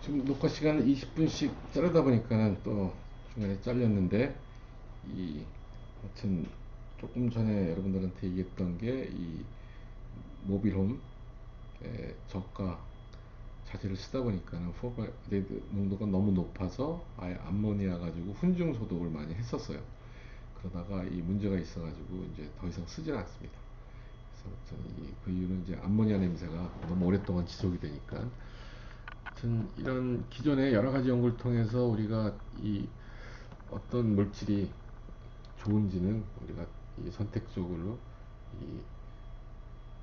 지금 녹화 시간을 20분씩 자르다 보니까는 또 중간에 잘렸는데, 이 하여튼 조금 전에 여러분들한테 얘기했던 게 이 모빌홈 저가 자재를 쓰다 보니까는 포말데이드 농도가 너무 높아서 아예 암모니아 가지고 훈중 소독을 많이 했었어요. 그러다가 이 문제가 있어가지고 이제 더 이상 쓰지는 않습니다. 그래서 아무튼 그 이유는 이제 암모니아 냄새가 너무 오랫동안 지속이 되니까. 아무튼 이런 기존의 여러 가지 연구를 통해서 우리가 이 어떤 물질이 좋은지는 우리가 이 선택적으로 이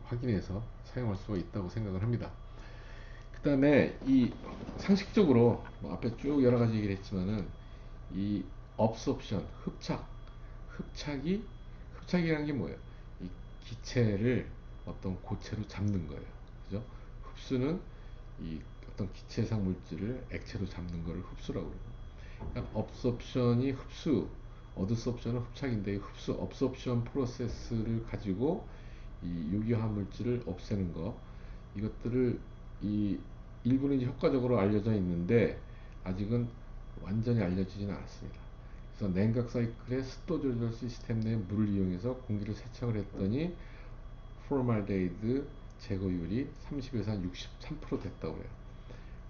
확인해서 사용할 수가 있다고 생각을 합니다. 그 다음에 이 상식적으로 뭐 앞에 쭉 여러 가지 얘기를 했지만은 이 업소션 흡착이라는 게 뭐예요? 이 기체를 어떤 고체로 잡는 거예요. 그죠? 흡수는 이 어떤 기체상 물질을 액체로 잡는 거를 흡수라고 그러고, 그러니까 업소션이 흡수, 어드소션은 흡착인데, 흡수 업소션 프로세스를 가지고 이 유기화 물질을 없애는 거, 이것들을 이 일부는 이제 효과적으로 알려져 있는데 아직은 완전히 알려지지는 않았습니다. 그래서 냉각 사이클의 습도 조절 시스템 내 물을 이용해서 공기를 세척을 했더니 포말데이드 제거율이 30에서 한 63% 됐다고 해요.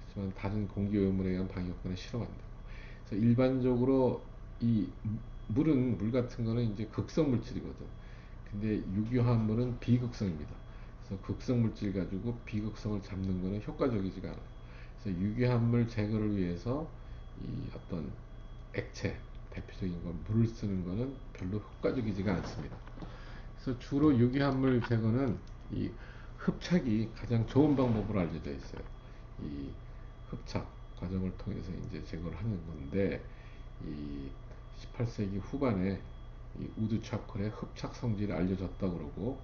하지만 다른 공기 오염물에 의한 방해 효과는 실험 안 되고. 그래서 일반적으로 이 물 같은 거는 이제 극성 물질이거든. 근데 유기화합물은 비극성입니다. 그래서 극성 물질 가지고 비극성을 잡는 거는 효과적이지가 않아요. 그래서 유기화합물 제거를 위해서 이 어떤 액체, 대표적인 건 물을 쓰는 거는 별로 효과적이지가 않습니다. 그래서 주로 유기화합물 제거는 이 흡착이 가장 좋은 방법으로 알려져 있어요. 이 흡착 과정을 통해서 이제 제거를 하는 건데, 이 18세기 후반에 이 우드 차콜의 흡착 성질이 알려졌다고 그러고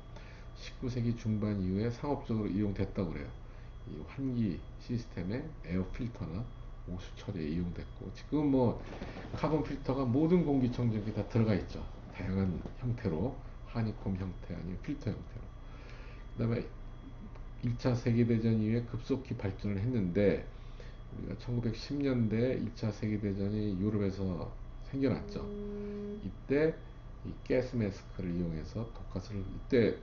19세기 중반 이후에 상업적으로 이용됐다고 그래요. 이 환기 시스템의 에어 필터나 오수 처리에 이용됐고, 지금 뭐 카본 필터가 모든 공기청정기에 다 들어가 있죠. 다양한 형태로 하니콤 형태 아니면 필터 형태로. 그다음에 1차 세계대전 이후에 급속히 발전을 했는데, 우리가 1910년대 1차 세계대전이 유럽에서 생겨났죠. 이때 이 가스 마스크를 이용해서 독가스를, 이때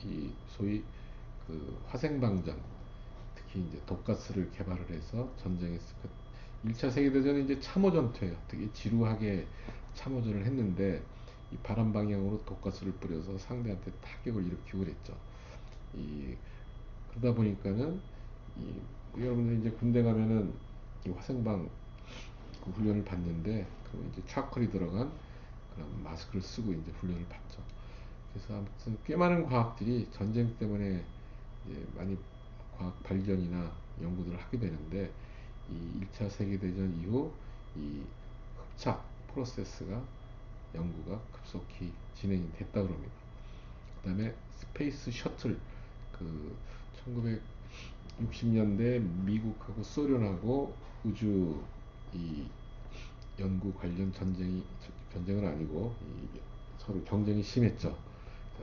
이 소위 그 화생방전, 특히 이제 독가스를 개발을 해서 전쟁에서, 그 1차 세계대전은 이제 참호 전투예요. 되게 지루하게 참호전을 했는데 이 바람 방향으로 독가스를 뿌려서 상대한테 타격을 일으키고 그랬죠. 이 그러다 보니까는 이 여러분들 이제 군대 가면은 이 화생방 그 훈련을 받는데, 그 이제 차컬이 들어간 그런 마스크를 쓰고 이제 훈련을 받죠. 그래서 아무튼 꽤 많은 과학들이 전쟁 때문에 이제 많이 과학 발견이나 연구들을 하게 되는데, 이 1차 세계대전 이후 이 흡착 프로세스가 연구가 급속히 진행이 됐다고 합니다. 그 다음에 스페이스 셔틀, 그 1960년대 미국하고 소련하고 우주 이 연구 관련 전쟁은 아니고 서로 경쟁이 심했죠.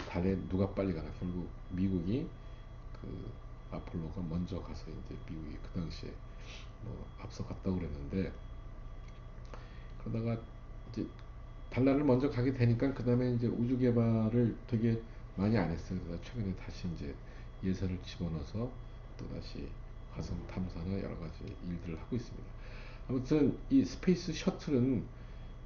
달에 누가 빨리 가나, 결국 미국이 그 아폴로가 먼저 가서 이제 미국이 그 당시에 뭐 앞서갔다고 그랬는데, 그러다가 이제 달나라를 먼저 가게 되니까 그 다음에 이제 우주 개발을 되게 많이 안 했어요. 그래서 최근에 다시 이제 예산을 집어넣어서 또 다시 화성 탐사나 여러 가지 일들을 하고 있습니다. 아무튼 이 스페이스 셔틀은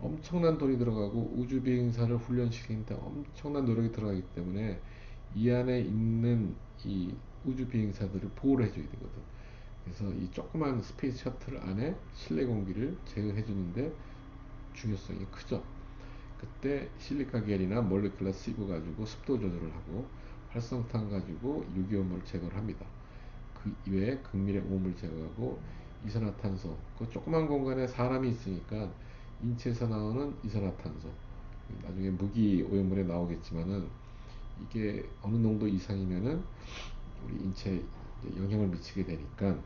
엄청난 돈이 들어가고 우주 비행사를 훈련시키는데 엄청난 노력이 들어가기 때문에 이 안에 있는 이 우주 비행사들을 보호를 해줘야 되거든. 그래서 이 조그만 스페이스 셔틀 안에 실내 공기를 제어해 주는데 중요성이 크죠. 그때 실리카 겔이나 몰레큘러 시브 가지고 습도 조절을 하고, 활성탄 가지고 유기온물을 제거를 합니다. 그 이외에 극미의 오염을 제거하고, 이산화탄소, 그 조그만 공간에 사람이 있으니까 인체에서 나오는 이산화탄소, 나중에 무기 오염물에 나오겠지만은 이게 어느 농도 이상이면은 우리 인체에 영향을 미치게 되니까,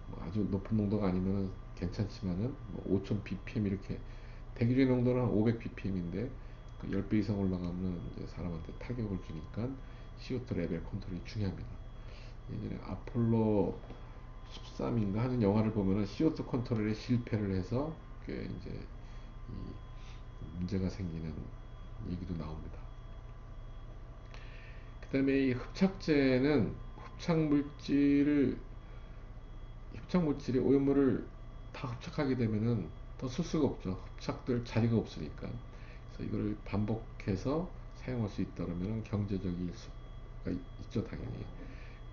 뭐 아주 높은 농도가 아니면은 괜찮지만은 뭐 5000 ppm 이렇게, 대기준의 농도는 한 500 ppm인데 그 10배 이상 올라가면 이제 사람한테 타격을 주니까 CO2 레벨 컨트롤이 중요합니다. 예전에 아폴로 쌈인가 하는 영화를 보면은 CO2 컨트롤에 실패를 해서 꽤 이제 이 문제가 생기는 얘기도 나옵니다. 그 다음에 이 흡착제는 흡착물질이 오염물을 다 흡착하게 되면은 더 쓸 수가 없죠. 흡착될 자리가 없으니까. 그래서 이거를 반복해서 사용할 수 있다면 경제적일 수가 있죠, 당연히.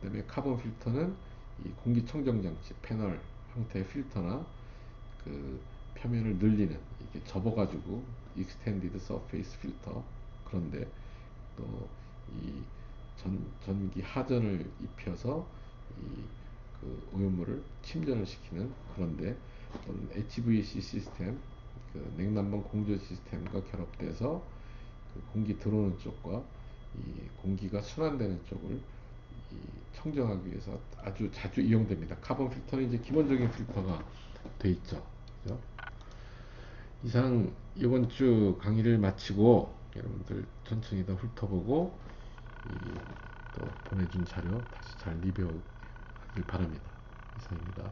그 다음에 카본 필터는 이 공기청정 장치, 패널 형태의 필터나 그 표면을 늘리는, 이게 접어가지고 Extended Surface Filter, 그런데 또 이 전기 하전을 입혀서 이 그 오염물을 침전을 시키는, 그런데 또는 HVAC 시스템, 그 냉난방 공조 시스템과 결합돼서 그 공기 들어오는 쪽과 이 공기가 순환되는 쪽을 이 청정하기 위해서 아주 자주 이용됩니다. 카본 필터는 이제 기본적인 필터가 돼 있죠. 그죠? 이상 이번 주 강의를 마치고 여러분들 천천히 더 훑어보고 또 보내준 자료 다시 잘 리뷰하길 바랍니다. 이상입니다.